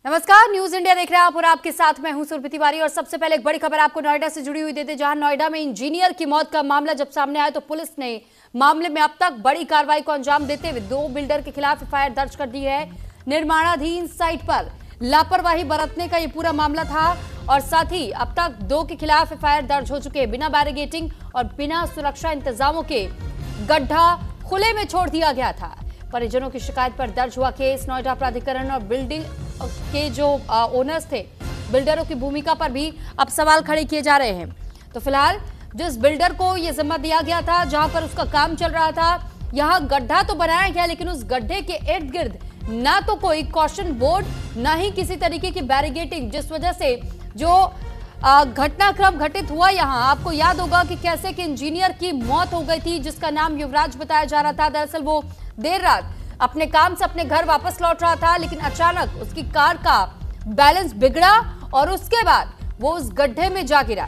नमस्कार, news India देख रहे हैं आप और आपके साथ मैं हूं सुरभि तिवारी। और सबसे पहले एक बड़ी खबर आपको नोएडा से जुड़ी हुई देते, जहां नोएडा में इंजीनियर की मौत का मामला जब सामने आया तो पुलिस ने मामले में अब तक बड़ी कार्रवाई को अंजाम देते हुए 2 बिल्डर के खिलाफ एफआईआर दर्ज कर दी है। निर्माणाधीन साइट पर लापरवाही बरतने का ये पूरा मामला था और साथ ही अब तक 2 के खिलाफ एफआईआर दर्ज हो चुके हैं। बिना बैरिगेटिंग और बिना सुरक्षा इंतजामों के गड्ढा खुले में छोड़ दिया गया था। परिजनों की शिकायत पर दर्ज हुआ केस। नोएडा प्राधिकरण और बिल्डिंग के जो ओनर्स थे, बिल्डरों की भूमिका पर भी अब सवाल खड़े किए जा रहे हैं। तो फिलहाल जिस बिल्डर को यह जिम्मा दिया गया था, जहां पर उसका काम चल रहा था, यहां गड्ढा तो बनाया गया, लेकिन उस गड्ढे के इर्द गिर्द ना तो कोई कॉशन बोर्ड, ना ही किसी तरीके की बैरिगेटिंग, जिस वजह से जो घटनाक्रम घटित हुआ यहां, आपको याद होगा कि कैसे कि इंजीनियर की मौत हो गई थी, जिसका नाम युवराज बताया जा रहा था। दरअसल वो देर रात अपने काम से अपने घर वापस लौट रहा था, लेकिन अचानक उसकी कार का बैलेंस बिगड़ा और उसके बाद वो उस गड्ढे में जा गिरा।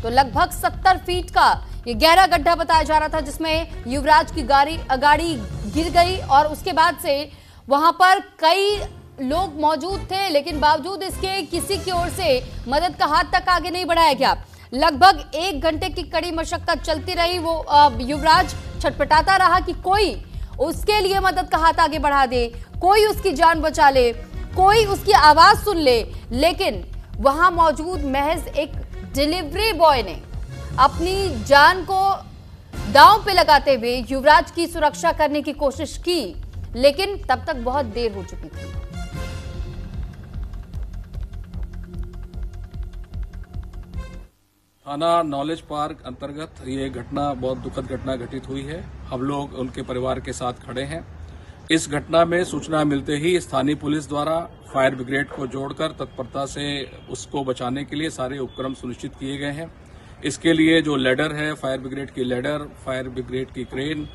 तो लगभग 70 फीट का ये गहरा गड्ढा बताया जा रहा था, जिसमें युवराज की गाड़ी गिर गई और उसके बाद से वहां पर कई लोग मौजूद थे, लेकिन बावजूद इसके किसी की ओर से मदद का हाथ तक आगे नहीं बढ़ाया गया। लगभग 1 घंटे की कड़ी मशक्कत चलती रही। वो युवराज छटपटाता रहा कि कोई उसके लिए मदद का हाथ आगे बढ़ा दे, कोई उसकी जान बचा ले, कोई उसकी आवाज सुन ले, लेकिन वहां मौजूद महज एक डिलीवरी बॉय ने अपनी जान को दांव पे लगाते हुए युवराज की सुरक्षा करने की कोशिश की, लेकिन तब तक बहुत देर हो चुकी थी। थाना नॉलेज पार्क अंतर्गत ये घटना बहुत दुखद घटना घटित हुई है। हम लोग उनके परिवार के साथ खड़े हैं। इस घटना में सूचना मिलते ही स्थानीय पुलिस द्वारा फायर ब्रिगेड को जोड़कर तत्परता से उसको बचाने के लिए सारे उपक्रम सुनिश्चित किए गए हैं। इसके लिए जो लेडर है, फायर ब्रिगेड की लेडर, फायर ब्रिगेड की क्रेन,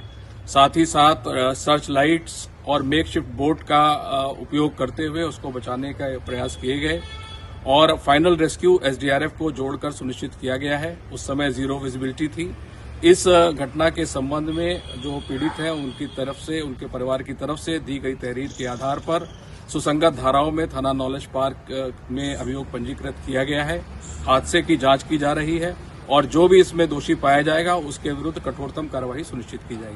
साथ ही साथ सर्च लाइट्स और मेकशिफ्ट बोट का उपयोग करते हुए उसको बचाने का प्रयास किए गए और फाइनल रेस्क्यू एसडीआरएफ को जोड़कर सुनिश्चित किया गया है। उस समय 0 विजिबिलिटी थी। इस घटना के संबंध में जो पीड़ित है उनकी तरफ से, उनके परिवार की तरफ से दी गई तहरीर के आधार पर सुसंगत धाराओं में थाना नॉलेज पार्क में अभियोग पंजीकृत किया गया है। हादसे की जांच की जा रही है और जो भी इसमें दोषी पाया जाएगा उसके विरुद्ध कठोरतम कार्रवाई सुनिश्चित की जाएगी।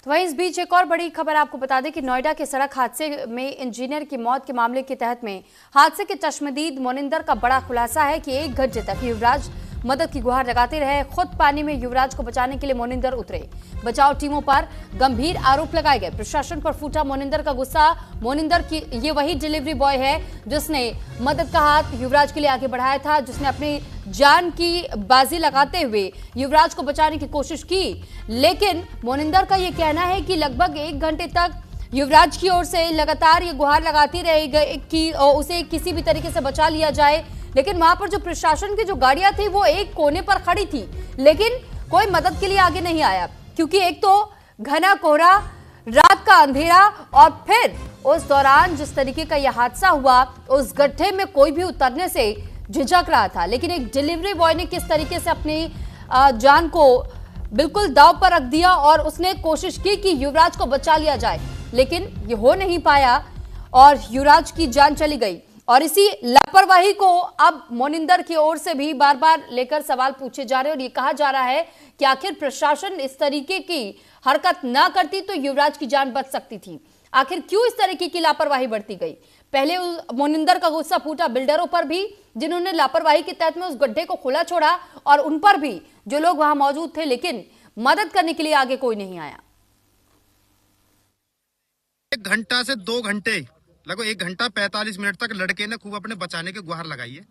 तो वहीं इस बीच एक और बड़ी खबर आपको बता दें कि नोएडा के सड़क हादसे में इंजीनियर की मौत के मामले के तहत में हादसे के चश्मदीद मोनिंदर का बड़ा खुलासा है कि 1 घंटे तक युवराज मदद की गुहार लगाते रहे। खुद पानी में युवराज को बचाने के लिए मोनिंदर उतरे। बचाव टीमों पर गंभीर आरोप लगाए गए। प्रशासन पर फूटा मोनिंदर का गुस्सा। मोनिंदर की ये वही डिलीवरी बॉय है जिसने मदद का हाथ युवराज के लिए आगे बढ़ाया था, जिसने अपनी जान की बाजी लगाते हुए युवराज को बचाने की कोशिश की। लेकिन मोनिंदर का यह कहना है कि लगभग 1 घंटे तक युवराज की ओर से लगातार ये गुहार लगाती रही कि उसे किसी भी तरीके से बचा लिया जाए, लेकिन वहां पर जो प्रशासन की जो गाड़ियां थी वो एक कोने पर खड़ी थी, लेकिन कोई मदद के लिए आगे नहीं आया, क्योंकि एक तो घना कोहरा, रात का अंधेरा और फिर उस दौरान जिस तरीके का यह हादसा हुआ, उस गड्ढे में कोई भी उतरने से झिझक रहा था। लेकिन एक डिलीवरी बॉय ने किस तरीके से अपनी जान को बिल्कुल दांव पर रख दिया और उसने कोशिश की कि युवराज को बचा लिया जाए, लेकिन ये हो नहीं पाया और युवराज की जान चली गई। और इसी लापरवाही को अब मोनिंदर की ओर से भी बार बार लेकर सवाल पूछे जा रहे हैं और ये कहा जा रहा है कि आखिर प्रशासन इस तरीके की हरकत ना करती तो युवराज की जान बच सकती थी। आखिर क्यों इस तरीके की लापरवाही बढ़ती गई? पहले मोनिंदर का गुस्सा फूटा बिल्डरों पर भी, जिन्होंने लापरवाही के तहत में उस गड्ढे को खुला छोड़ा, और उन पर भी जो लोग वहां मौजूद थे, लेकिन मदद करने के लिए आगे कोई नहीं आया। 1 घंटा से 2 घंटे, लगभग 1 घंटा 45 मिनट तक लड़के ने खूब अपने बचाने की गुहार लगाई है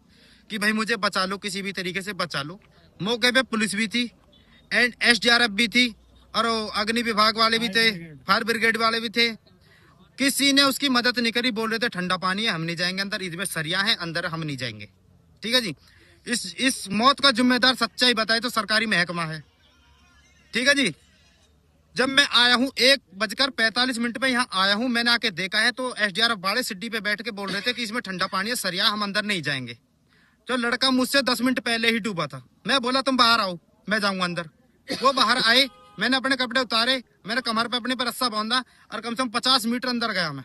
कि भाई मुझे बचा लो, किसी भी तरीके से बचा लो। मौके पे पुलिस भी थी एंड एसडीआरएफ भी थी और अग्नि विभाग वाले भी थे, फायर ब्रिगेड वाले भी थे। किसी ने उसकी मदद नहीं करी। बोल रहे थे ठंडा पानी है, हम नहीं जाएंगे अंदर, इसमें सरिया है, अंदर हम नहीं जाएंगे। ठीक है जी। इस मौत का जिम्मेदार सच्चाई बताए तो सरकारी महकमा है। ठीक है जी। जब मैं आया हूँ 1:45 पे यहाँ आया हूँ, मैंने आके देखा है तो एसडीआरएफ वाले सिड्डी पे बैठ के बोल रहे थे कि इसमें ठंडा पानी है, सरिया, हम अंदर नहीं जाएंगे। जो लड़का मुझसे 10 मिनट पहले ही डूबा था, मैं बोला तुम बाहर आओ, मैं जाऊंगा अंदर। वो बाहर आए, मैंने अपने कपड़े उतारे, मैंने कमर पे अपने पर रस्सा बांधा और कम से कम 50 मीटर अंदर गया मैं,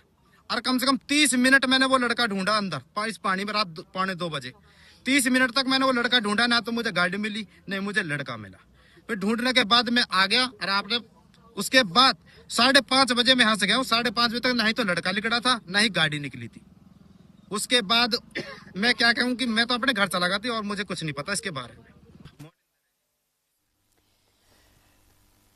और कम से कम 30 मिनट मैंने वो लड़का ढूंढा अंदर इस पानी में। रात 1:45 बजे 30 मिनट तक मैंने वो लड़का ढूंढा, ना तो मुझे गाड़ी मिली नहीं मुझे लड़का मिला। फिर ढूंढने के बाद मैं आ गया और आपने उसके बाद 5:30 बजे मैं यहाँ से गया हूँ। 5:30 बजे तक ना ही तो लड़का निकला था ना ही गाड़ी निकली थी। उसके बाद मैं क्या कहूँ कि मैं तो अपने घर चला गया था और मुझे कुछ नहीं पता इसके बारे में।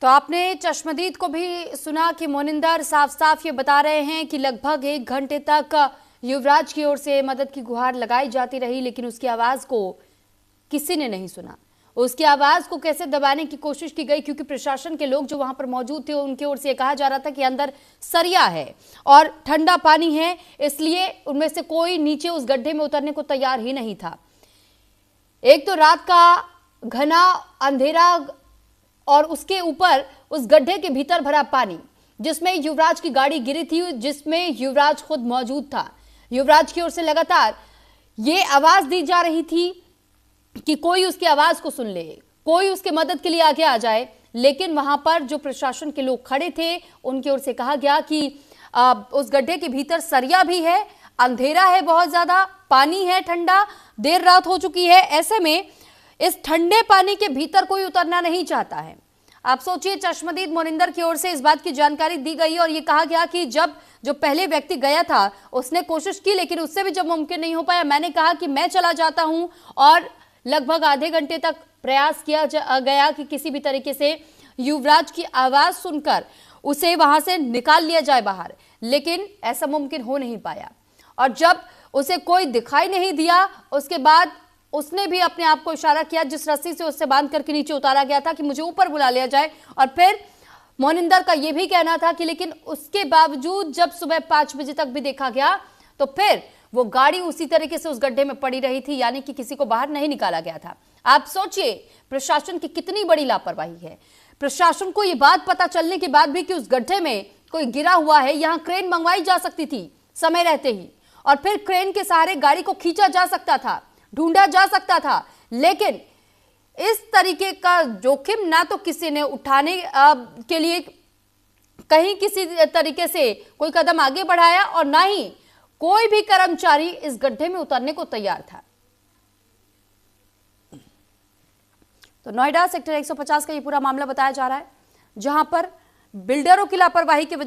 तो आपने चश्मदीद को भी सुना कि मोनिंदर साफ साफ ये बता रहे हैं कि लगभग 1 घंटे तक युवराज की ओर से मदद की गुहार लगाई जाती रही, लेकिन उसकी आवाज को किसी ने नहीं सुना। उसकी आवाज को कैसे दबाने की कोशिश की गई, क्योंकि प्रशासन के लोग जो वहां पर मौजूद थे उनकी ओर से कहा जा रहा था कि अंदर सरिया है और ठंडा पानी है, इसलिए उनमें से कोई नीचे उस गड्ढे में उतरने को तैयार ही नहीं था। एक तो रात का घना अंधेरा और उसके ऊपर उस गड्ढे के भीतर भरा पानी, जिसमें युवराज की गाड़ी गिरी थी, जिसमें युवराज खुद मौजूद था। युवराज की ओर से लगातार ये आवाज दी जा रही थी कि कोई उसकी आवाज को सुन ले, कोई उसके मदद के लिए आगे आ जाए, लेकिन वहां पर जो प्रशासन के लोग खड़े थे उनकी ओर से कहा गया कि उस गड्ढे के भीतर सरिया भी है, अंधेरा है, बहुत ज्यादा पानी है, ठंडा, देर रात हो चुकी है। ऐसे में इस ठंडे पानी के भीतर कोई उतरना नहीं चाहता है। आप सोचिए, चश्मदीद मोनिंदर की ओर से इस बात की जानकारी दी गई और ये कहा गया कि जब जो पहले व्यक्ति गया था उसने कोशिश की, लेकिन उससे भी जब मुमकिन नहीं हो पाया, मैंने कहा कि मैं चला जाता हूं और लगभग आधे घंटे तक प्रयास किया गया कि किसी भी तरीके से युवराज की आवाज सुनकर उसे वहां से निकाल लिया जाए बाहर, लेकिन ऐसा मुमकिन हो नहीं पाया। और जब उसे कोई दिखाई नहीं दिया, उसके बाद उसने भी अपने आप को इशारा किया, जिस रस्सी से उससे बांध करके नीचे उतारा गया था, कि मुझे ऊपर बुला लिया जाए। और फिर मोनिंदर का यह भी कहना था कि लेकिन उसके बावजूद जब सुबह 5 बजे तक भी देखा गया तो फिर वो गाड़ी उसी तरीके से उस गड्ढे में पड़ी रही थी, यानी कि किसी को बाहर नहीं निकाला गया था। आप सोचिए प्रशासन की कितनी बड़ी लापरवाही है। प्रशासन को यह बात पता चलने के बाद भी कि उस गड्ढे में कोई गिरा हुआ है, यहां क्रेन मंगवाई जा सकती थी समय रहते ही, और फिर क्रेन के सहारे गाड़ी को खींचा जा सकता था, ढूंढा जा सकता था, लेकिन इस तरीके का जोखिम ना तो किसी ने उठाने के लिए कहीं किसी तरीके से कोई कदम आगे बढ़ाया और ना ही कोई भी कर्मचारी इस गड्ढे में उतरने को तैयार था। तो नोएडा सेक्टर 150 का ये पूरा मामला बताया जा रहा है, जहां पर बिल्डरों की लापरवाही की